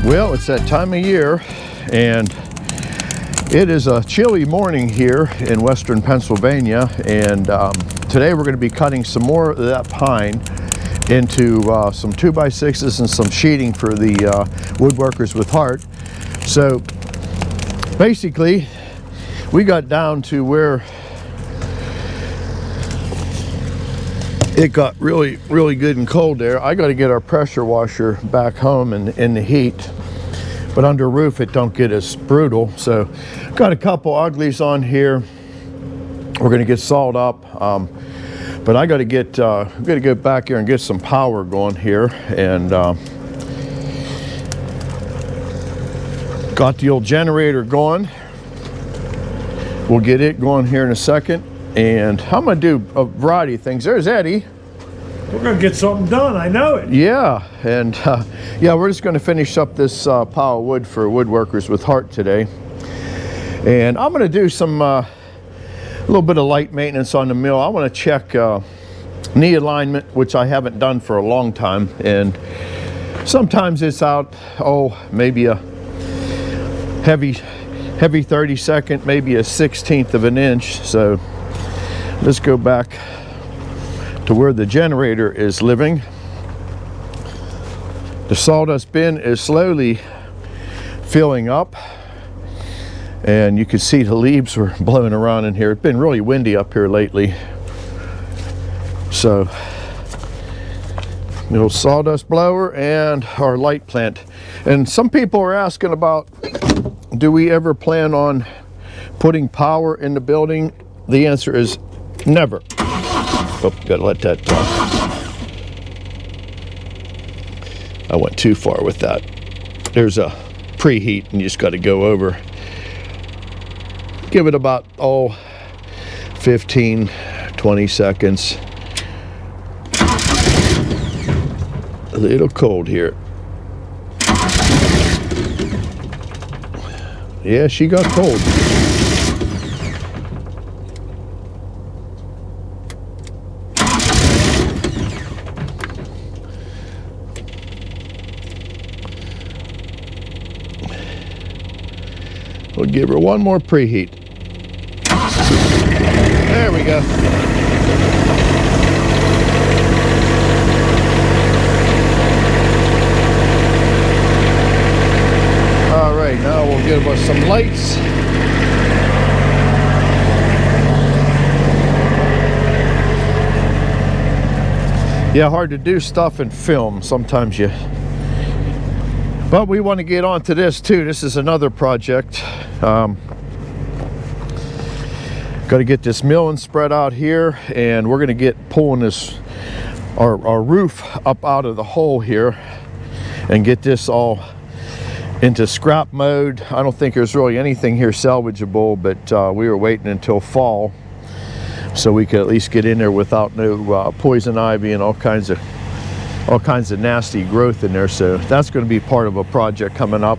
Well, it's that time of year, and it is a chilly morning here in western Pennsylvania, and today we're going to be cutting some more of that pine into some 2x6s and some sheeting for the woodworkers with heart. So basically we got down to where it got really good and cold there. I got to get our pressure washer back home in the heat, but under roof it don't get as brutal. So got a couple uglies on here. We're going to get sawed up, but I got to get back here and get some power going here, and got the old generator going. We'll get it going here in a second, and I'm going to do a variety of things. There's Eddie. We're going to get something done, I know it. Yeah, and yeah, we're just going to finish up this pile of wood for woodworkers with heart today. And I'm going to do some a little bit of light maintenance on the mill. I want to check knee alignment, which I haven't done for a long time, and sometimes it's out, maybe a heavy 32nd, maybe a 1/16 of an inch. So let's go back to where the generator is living. The sawdust bin is slowly filling up, and you can see the leaves were blowing around in here. It's been really windy up here lately. So, little sawdust blower and our light plant. And some people are asking about, do we ever plan on putting power in the building? The answer is never. Oh, gotta let that I went too far with that. There's a preheat and you just got to go over. Give it about 15-20 seconds. A little cold here. Yeah, she got cold. We'll give her one more preheat. There we go. All right, now we'll give us some lights. Yeah, hard to do stuff in film. Sometimes you... But we want to get on to this too. This is another project. Got to get this milling spread out here, and we're going to get pulling this our roof up out of the hole here and get this all into scrap mode. I don't think there's really anything here salvageable, but we were waiting until fall so we could at least get in there without no poison ivy and all kinds of nasty growth in there. So that's going to be part of a project coming up,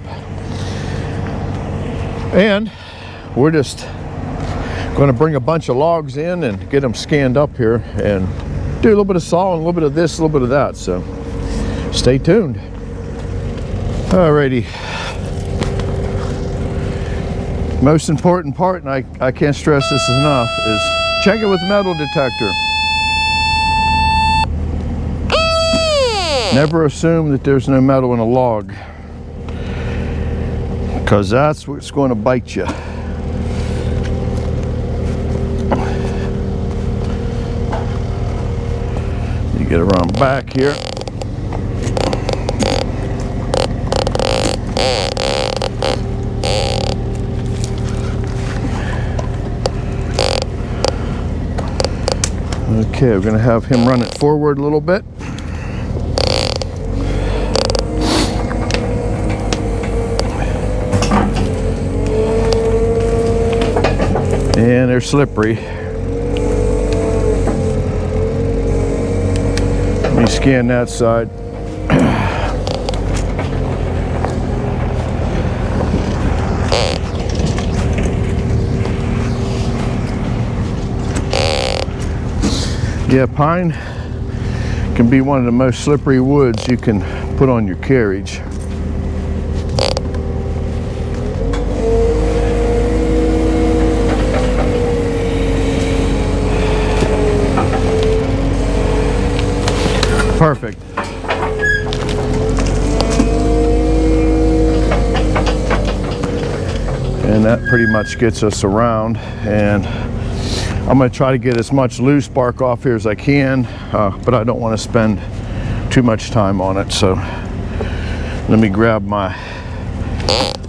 and we're just going to bring a bunch of logs in and get them scanned up here and do a little bit of saw and a little bit of this, a little bit of that. So stay tuned. Alrighty, most important part, and I can't stress this enough, is check it with a metal detector. Never assume that there's no metal in a log, because that's what's going to bite you. You get around back here. Okay, we're going to have him run it forward a little bit. And they're slippery. Let me scan that side. Yeah, pine can be one of the most slippery woods you can put on your carriage. Perfect. And that pretty much gets us around, and I'm going to try to get as much loose bark off here as I can, but I don't want to spend too much time on it. So let me grab my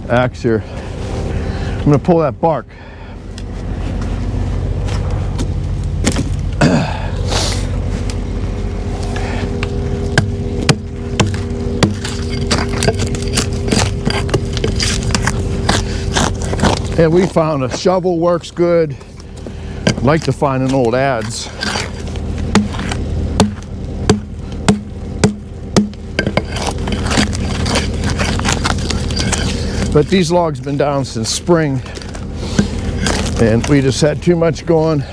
axe here. I'm going to pull that bark. And we found a shovel works good. I'd like to find an old adze. But these logs have been down since spring, and we just had too much going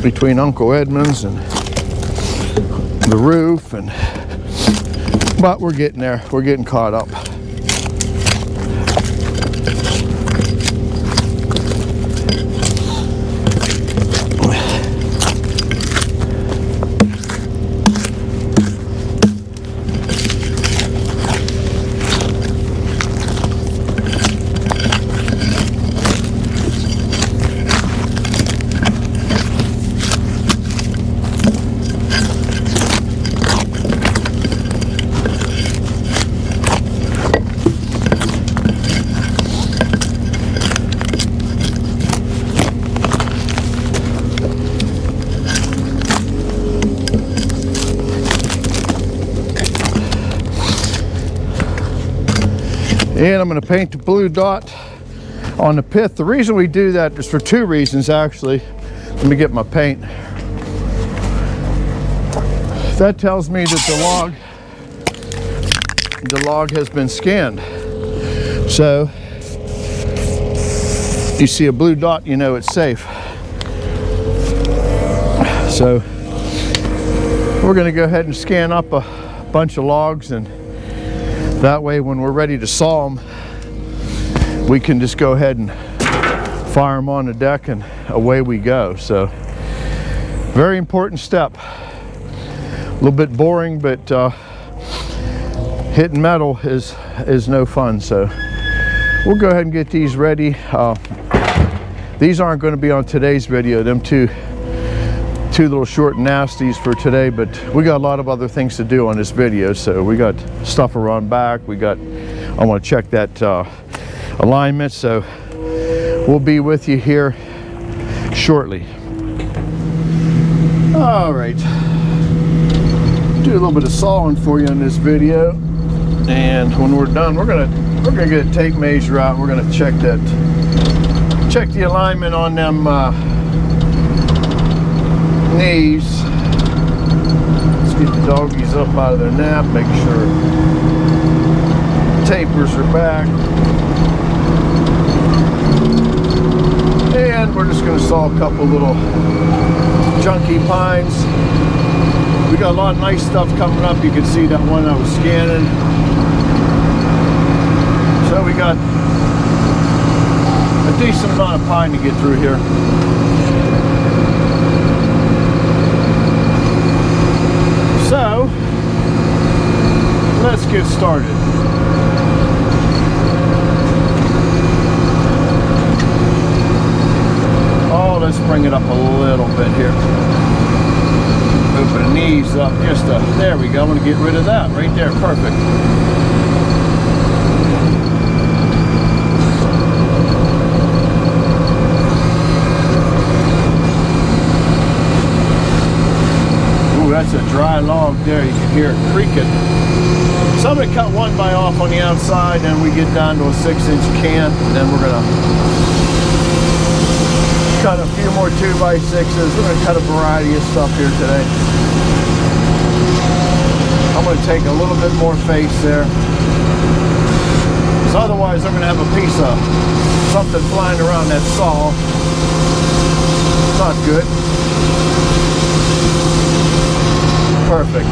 between Uncle Edmund's and the roof, but we're getting there. We're getting caught up. And I'm going to paint the blue dot on the pith. The reason we do that is for two reasons, actually. Let me get my paint. That tells me that the log has been scanned. So you see a blue dot, you know it's safe. So we're going to go ahead and scan up a bunch of logs, and that way when we're ready to saw them, we can just go ahead and fire them on the deck and away we go. So very important step. A little bit boring, but hitting metal is no fun. So we'll go ahead and get these ready. These aren't going to be on today's video, them two little short nasties for today, but we got a lot of other things to do on this video. So we got stuff around back. I want to check that alignment. So we'll be with you here shortly. All right, do a little bit of sawing for you in this video, and when we're done, we're gonna get a tape measure out. We're gonna check the alignment on them knees. Let's get the doggies up out of their nap, make sure tapers are back, and we're just going to saw a couple little junky pines. We got a lot of nice stuff coming up. You can see that one I was scanning. So we got a decent amount of pine to get through here. So, let's get started. Oh, let's bring it up a little bit here. Open the knees up just there we go. I'm going to get rid of that right there. Perfect. That's a dry log there. You can hear it creaking. So I'm going to cut one by off on the outside, and we get down to a 6-inch can, and then we're going to cut a few more 2x6s. We're going to cut a variety of stuff here today. I'm going to take a little bit more face there, because otherwise I'm going to have a piece of something flying around that saw. It's not good. Perfect.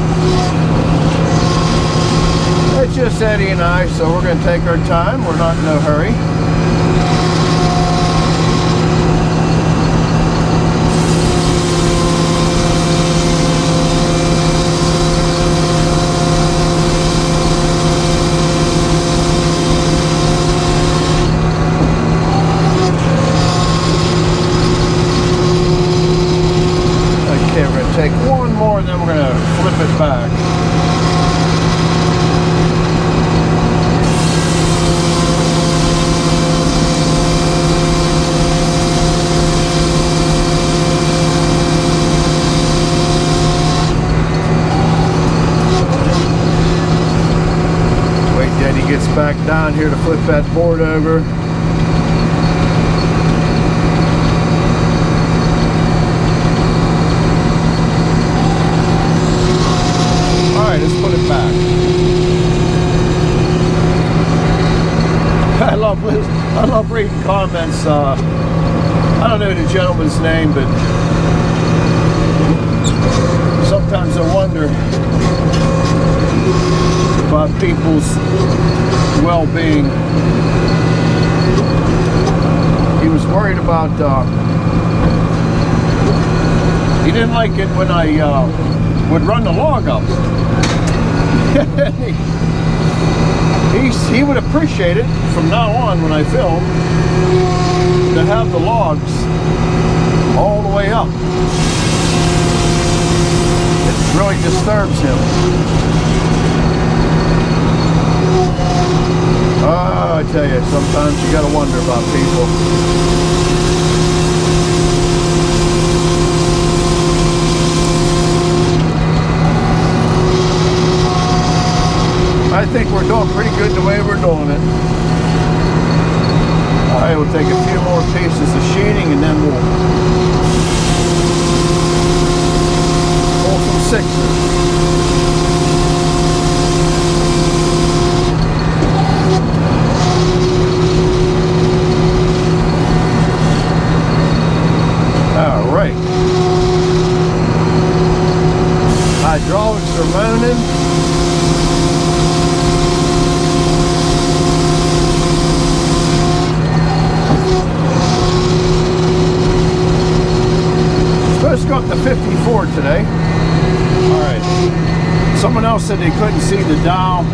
It's just Eddie and I, so we're going to take our time. We're not in no hurry. one more, and then we're gonna flip it back. Wait, Daddy gets back down here to flip that board over. Let's put it back. I love reading comments. I don't know the gentleman's name, but sometimes I wonder about people's well-being. He was worried about. He didn't like it when I would run the log up. he would appreciate it from now on when I film to have the logs all the way up. It really disturbs him. Oh, I tell you, sometimes you gotta wonder about people. I think we're doing pretty good the way we're doing it. All right, we'll take a few more pieces of sheeting and then we'll pull some sixes. All right. Hydraulics are moaning. Supposed to go up to 54 today. All right. Someone else said they couldn't see the dial.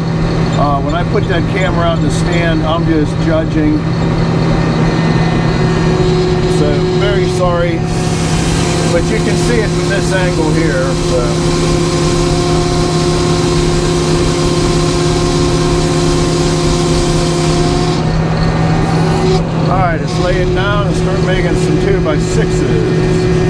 When I put that camera out in the stand, I'm just judging. So very sorry, but you can see it from this angle here. So. All right, let's lay it down and start making some 2x6s.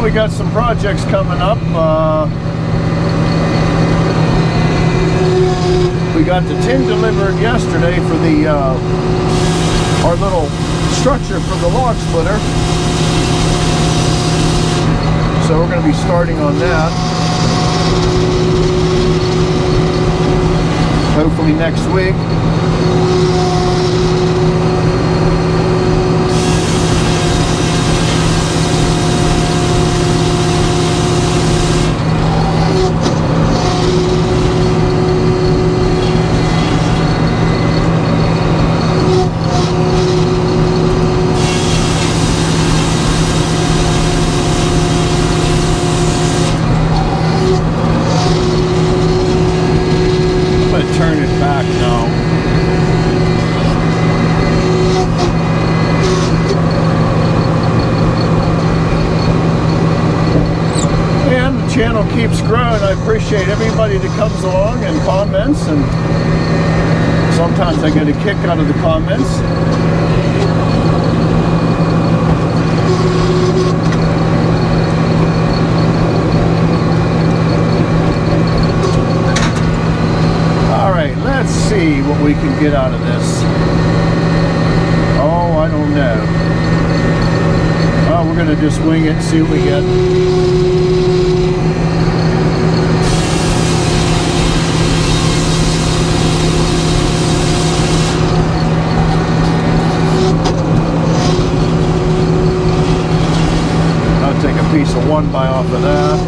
We got some projects coming up. We got the tin delivered yesterday for the our little structure for the log splitter. So we're going to be starting on that. Hopefully next week. Turn it back now. And the channel keeps growing. I appreciate everybody that comes along and comments, and sometimes I get a kick out of the comments. Let's see what we can get out of this. Oh, I don't know. Oh, we're going to just wing it and see what we get. I'll take a piece of 1x off of that.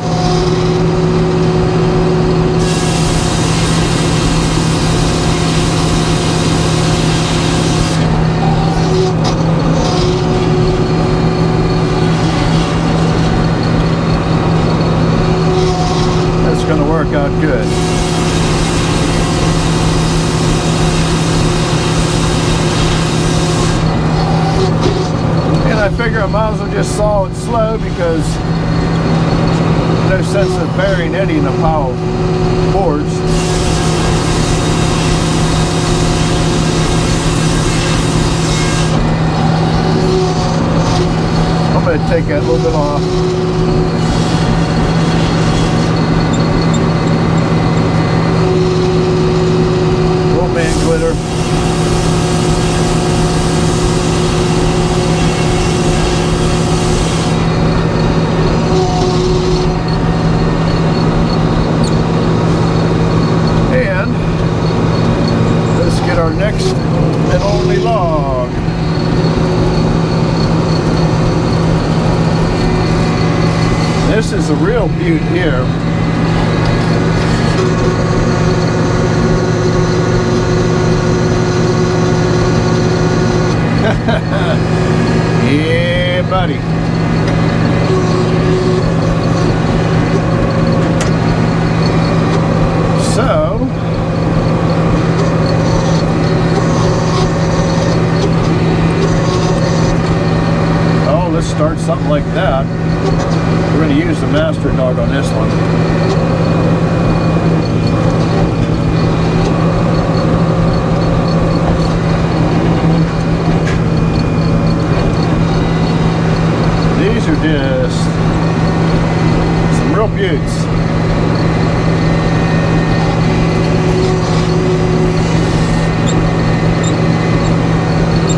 I might as well just saw it slow because no sense of burying any in a pile of boards. I'm going to take that a little bit off. Little man glitter. And let's get our next and only log. This is a real beaut here. Yeah, buddy. So, oh, let's start something like that. We're going to use the master dog on this one. These are just some real beauts.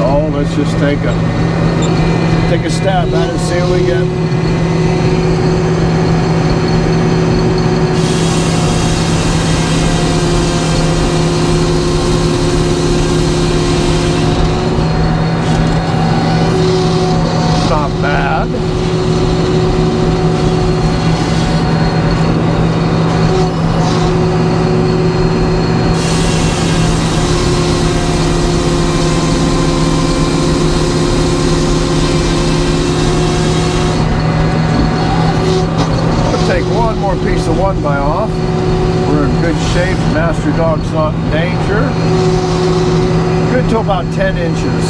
Oh, let's just take a stab at it and see what we get. Not bad. I'll take one more piece of 1x off. We're in good shape. Master dog's not in danger. Good to about 10 inches.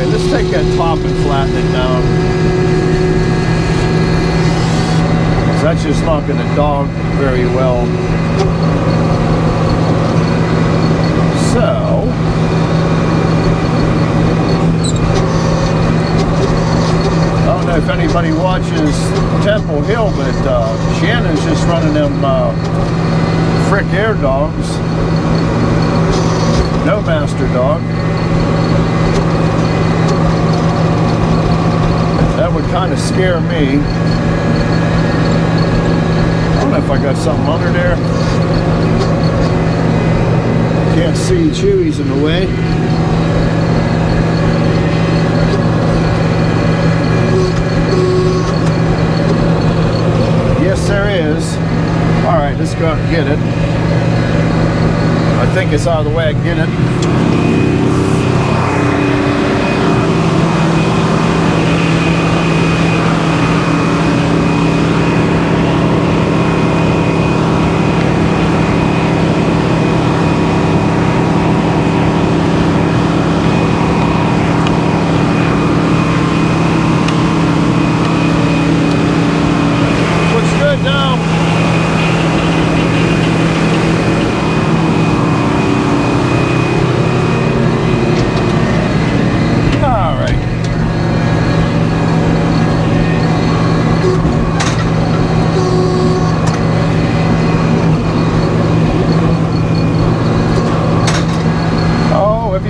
Let's take that top and flatten it down. That's just not going to dog very well. So, I don't know if anybody watches Temple Hill, but Shannon's just running them Frick Air dogs. No master dog. That would kind of scare me. I don't know if I got something under there. Can't see. Chewy's in the way. Yes, there is. All right, let's go out and get it. I think it's out of the way. I can get it.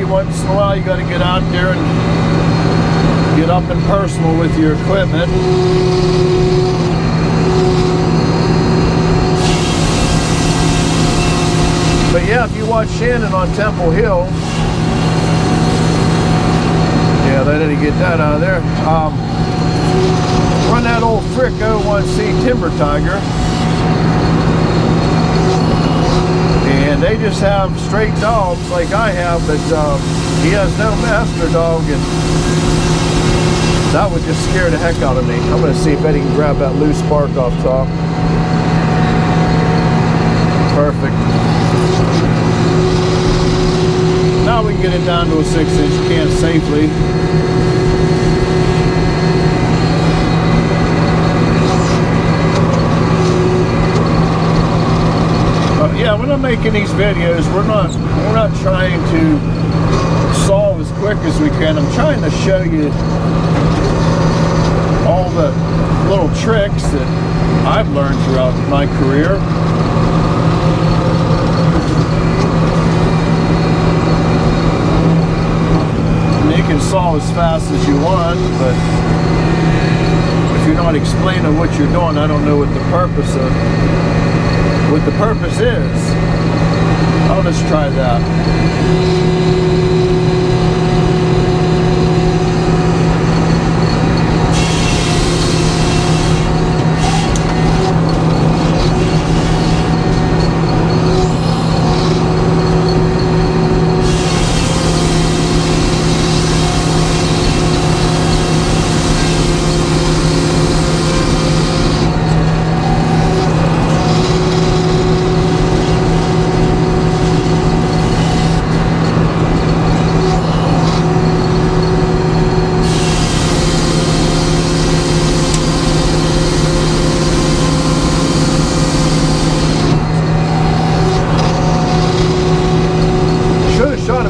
Once in a while you got to get out there and get up and personal with your equipment. But yeah, if you watch Shannon on Temple Hill, yeah, they didn't get that out of there. Run that old Frick 01C Timber Tiger. And they just have straight dogs like I have, but he has no master dog. And That would just scare the heck out of me. I'm going to see if Eddie can grab that loose bark off top. Perfect. Now we can get it down to a 6-inch can safely. Yeah, when I'm making these videos, we're not trying to solve as quick as we can. I'm trying to show you all the little tricks that I've learned throughout my career. And you can saw as fast as you want, but if you're not explaining what you're doing, I don't know what the purpose is. Oh, let's try that.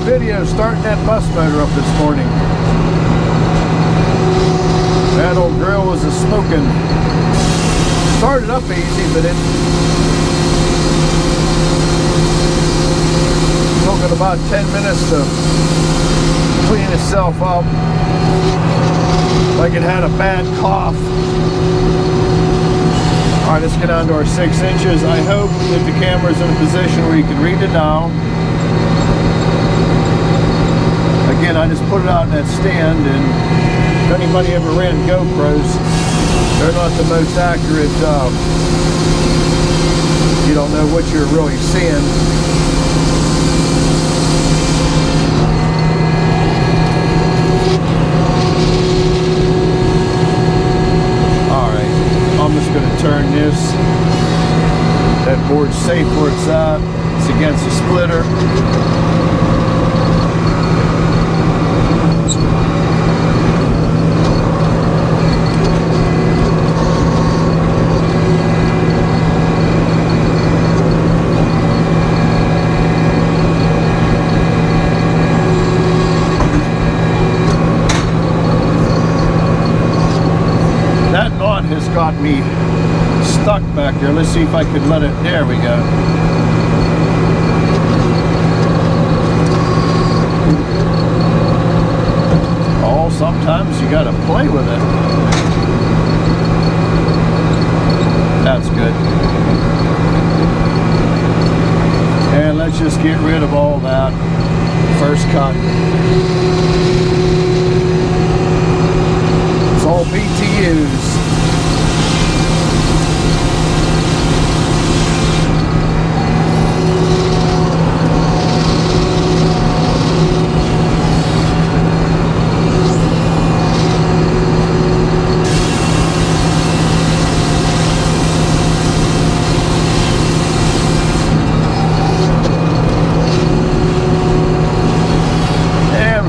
Video starting that bus motor up this morning. That old grill was a smoking. Started up easy, but it took it about 10 minutes to clean itself up, like it had a bad cough. All right, let's get down to our 6 inches. I hope that the camera's in a position where you can read it now. Again, I just put it out in that stand, and if anybody ever ran GoPros, they're not the most accurate. You don't know what you're really seeing. Alright, I'm just going to turn this. That board's safe where it's at. It's against the splitter. Has got me stuck back there. Let's see if I could let it. There we go. Oh, sometimes you gotta play with it. That's good. And let's just get rid of all that first cut. It's all BTUs.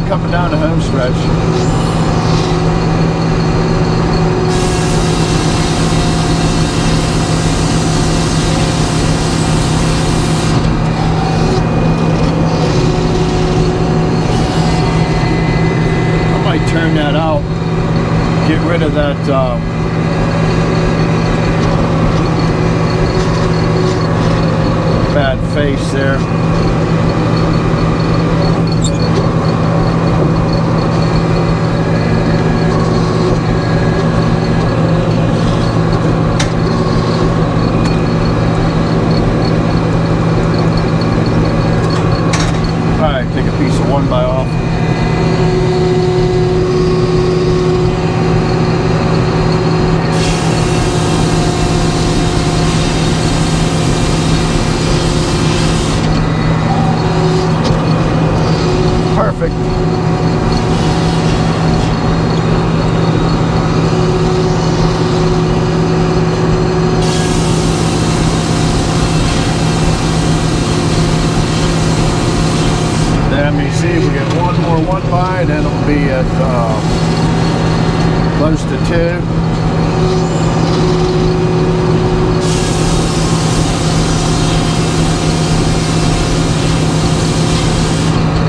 Coming down the home stretch. I might turn that out, get rid of that bad face there. Take a piece of 1x off. Close to 2.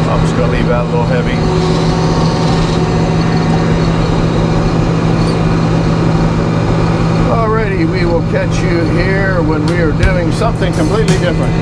I'm just going to leave that a little heavy. Alrighty, we will catch you here when we are doing something completely different.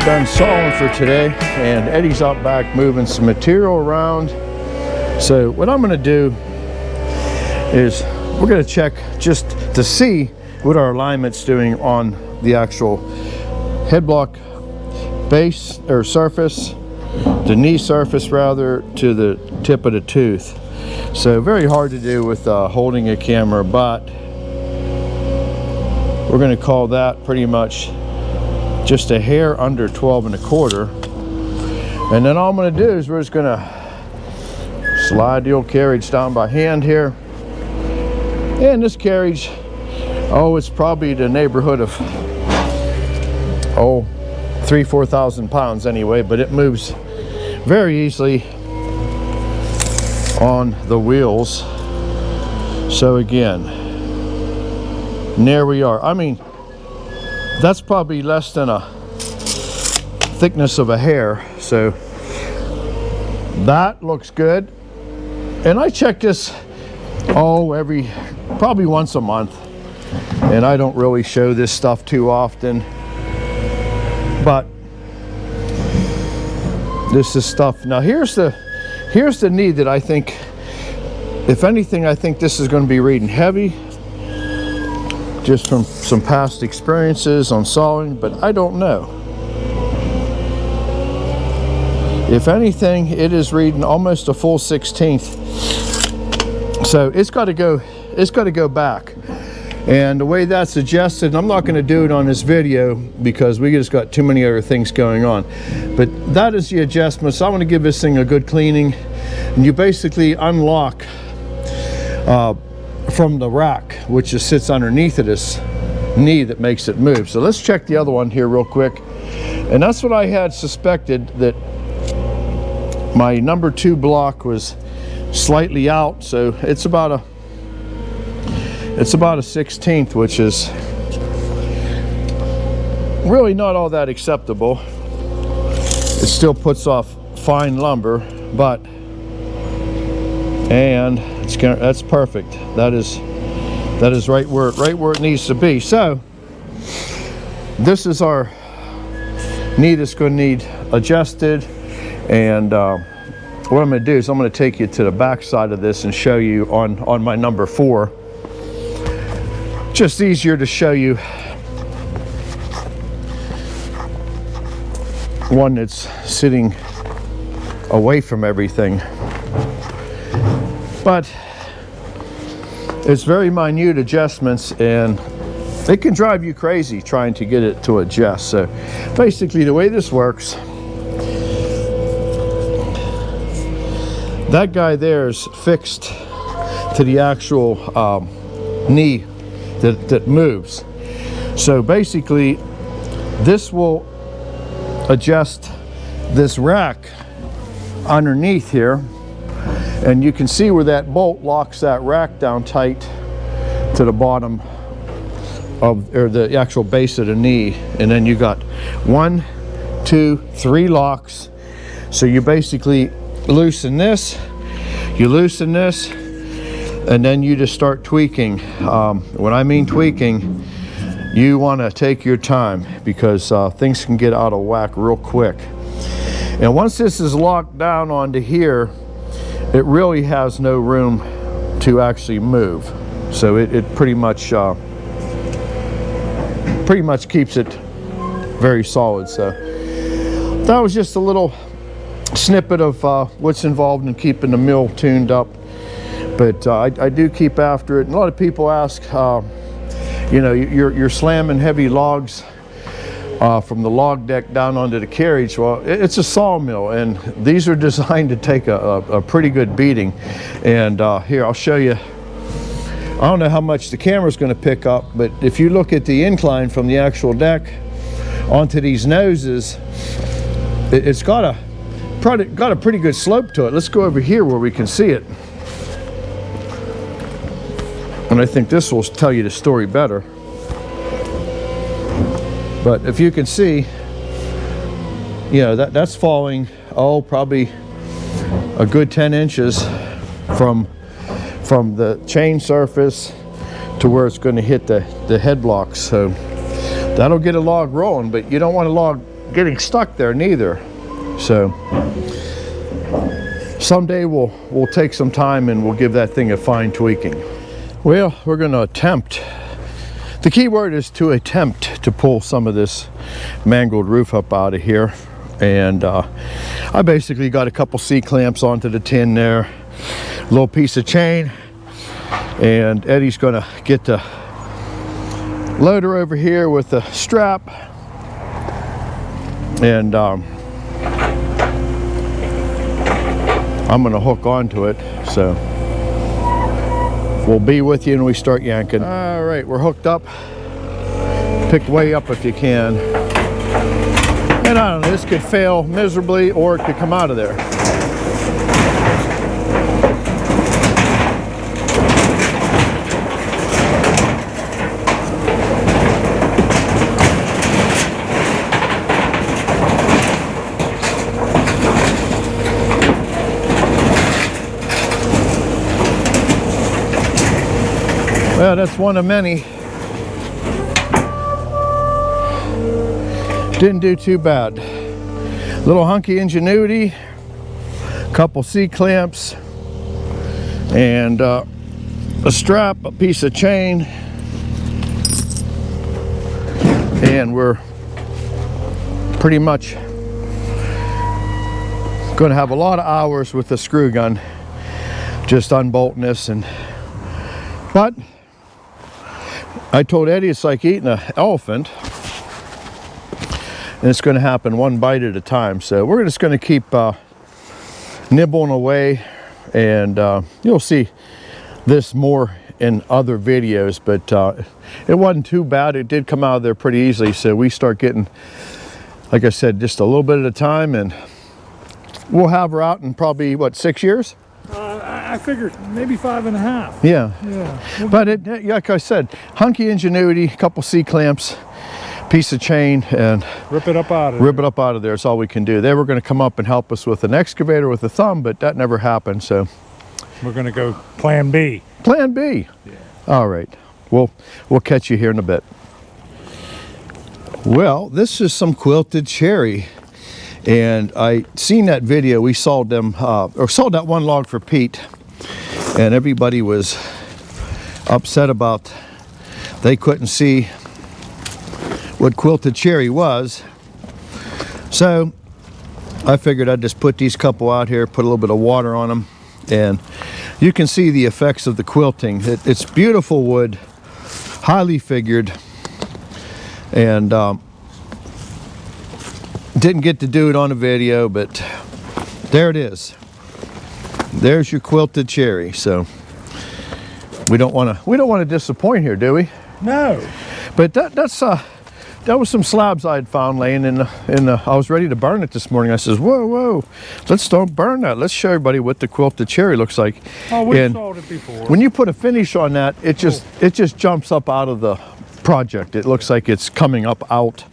Done sawing for today, and Eddie's out back moving some material around. So what I'm going to do is we're going to check just to see what our alignment's doing on the actual head block base or surface, the knee surface rather, to the tip of the tooth. So very hard to do with holding a camera, but we're going to call that pretty much just a hair under 12 1/4. And then all I'm going to do is we're just going to slide the old carriage down by hand here. And this carriage, it's probably the neighborhood of 3,000–4,000 pounds anyway, but it moves very easily on the wheels. So again, there we are. I mean, that's probably less than a thickness of a hair, so that looks good. And I check this probably once a month, and I don't really show this stuff too often, but this is stuff. Now here's the knee that I think, if anything, I think this is going to be reading heavy, just from some past experiences on sawing, but I don't know. If anything, it is reading almost a full 1/16, so it's got to go back. And the way that's adjusted, and I'm not going to do it on this video because we just got too many other things going on, but that is the adjustment. So I want to give this thing a good cleaning, and you basically unlock from the rack, which just sits underneath of this knee that makes it move. So let's check the other one here real quick. And that's what I had suspected, that my number 2 block was slightly out. So it's about a 1/16, which is really not all that acceptable. It still puts off fine lumber, but that's perfect. That is right where it needs to be. So this is our knee that's going to need adjusted, and what I'm going to do is I'm going to take you to the back side of this and show you on my number 4. Just easier to show you one that's sitting away from everything. But it's very minute adjustments, and it can drive you crazy trying to get it to adjust. So basically the way this works, that guy there is fixed to the actual knee that moves. So basically this will adjust this rack underneath here, and you can see where that bolt locks that rack down tight to the bottom of, or the actual base of the knee. And then you got 1, 2, 3 locks. So you basically loosen this, you loosen this, and then you just start tweaking. When I mean tweaking, you want to take your time, because things can get out of whack real quick. And once this is locked down onto here, it really has no room to actually move. So it pretty much keeps it very solid. So that was just a little snippet of what's involved in keeping the mill tuned up. But I do keep after it. And a lot of people ask, you know, you're slamming heavy logs from the log deck down onto the carriage. Well, it's a sawmill, and these are designed to take a pretty good beating. And here, I'll show you. I don't know how much the camera's going to pick up, but if you look at the incline from the actual deck onto these noses, it's got a pretty good slope to it. Let's go over here where we can see it. And I think this will tell you the story better. But if you can see, you know, that's falling, oh, probably a good 10 inches from the chain surface to where it's going to hit the head blocks. So that'll get a log rolling, but you don't want a log getting stuck there neither. So someday we'll take some time and we'll give that thing a fine tweaking. Well, we're going to attempt. The key word is to attempt to pull some of this mangled roof up out of here. And I basically got a couple C-clamps onto the tin there, a little piece of chain, and Eddie's going to get the loader over here with the strap, and I'm going to hook onto it. So we'll be with you when we start yanking. All right, we're hooked up. Pick way up if you can. And I don't know, this could fail miserably or it could come out of there. Well, that's one of many. Didn't do too bad. Little hunky ingenuity, couple C-clamps, and a strap, a piece of chain, and we're pretty much going to have a lot of hours with the screw gun, just unbolting this. But I told Eddie it's like eating an elephant, and it's going to happen one bite at a time. So we're just going to keep nibbling away, and you'll see this more in other videos, but it wasn't too bad. It did come out of there pretty easily. So we start getting, like I said, just a little bit at a time, and we'll have her out in probably, what, 6 years? I figured maybe 5.5. Yeah. But it, like I said, hunky ingenuity, a couple C-clamps, piece of chain, and rip it up out of there. Rip it up out of there. That's all we can do. They were going to come up and help us with an excavator with a thumb, but that never happened. So we're going to go plan B. Plan B. Yeah. All right. We'll catch you here in a bit. Well, this is some quilted cherry. And I seen that video. We sold them, or sold that one log for Pete, and everybody was upset about they couldn't see what quilted cherry was. So I figured I'd just put these couple out here, put a little bit of water on them, and you can see the effects of the quilting. It's beautiful wood, highly figured, and didn't get to do it on a video, but there it is. There's your quilted cherry. So we don't want to disappoint here, do we? No. But that's that was some slabs I had found laying in the, I was ready to burn it this morning. I says, whoa, let's don't burn that. Let's show everybody what the quilted cherry looks like. Oh, we And sold it before. when you put a finish on that, it just jumps up out of the project. It looks like it's coming up out.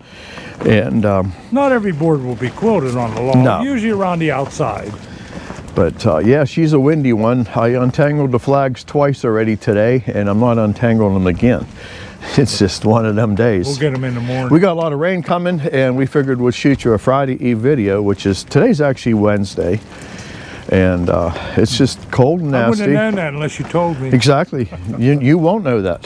And not every board will be quilted on the log. No. Usually around the outside. but yeah, she's a windy one. I untangled the flags twice already today, and I'm not untangling them again. It's just one of them days. We'll get them in the morning. We got a lot of rain coming, and we figured we'd shoot you a Friday Eve video, which is, today's actually Wednesday, and it's just cold and I wouldn't nasty. have known that unless you told me. Exactly. You won't know that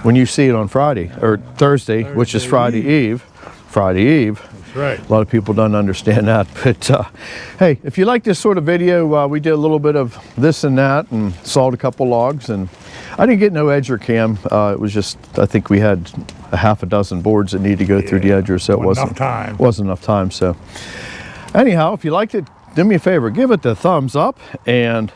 when you see it on Friday, or Thursday, which is Friday Eve. Friday Eve. That's right. A lot of people don't understand that, but hey, if you like this sort of video, we did a little bit of this and that and sawed a couple logs, and I didn't get no edger cam. It was just, I think we had a half a dozen boards that need to go through the edger, so it wasn't enough time. So anyhow, if you liked it, do me a favor, give it the thumbs up, and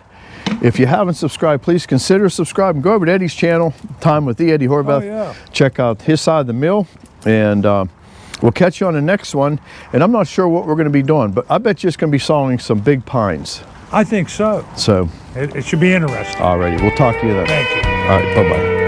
if you haven't subscribed, please consider subscribing. Go over to Eddie's channel, Time with the Eddie Horvath. Oh, yeah. Check out his side of the mill, and we'll catch you on the next one. And I'm not sure what we're going to be doing, but I bet you it's going to be sawing some big pines. I think so. So It should be interesting. alrighty, we'll talk to you then. Thank you. All right, bye-bye.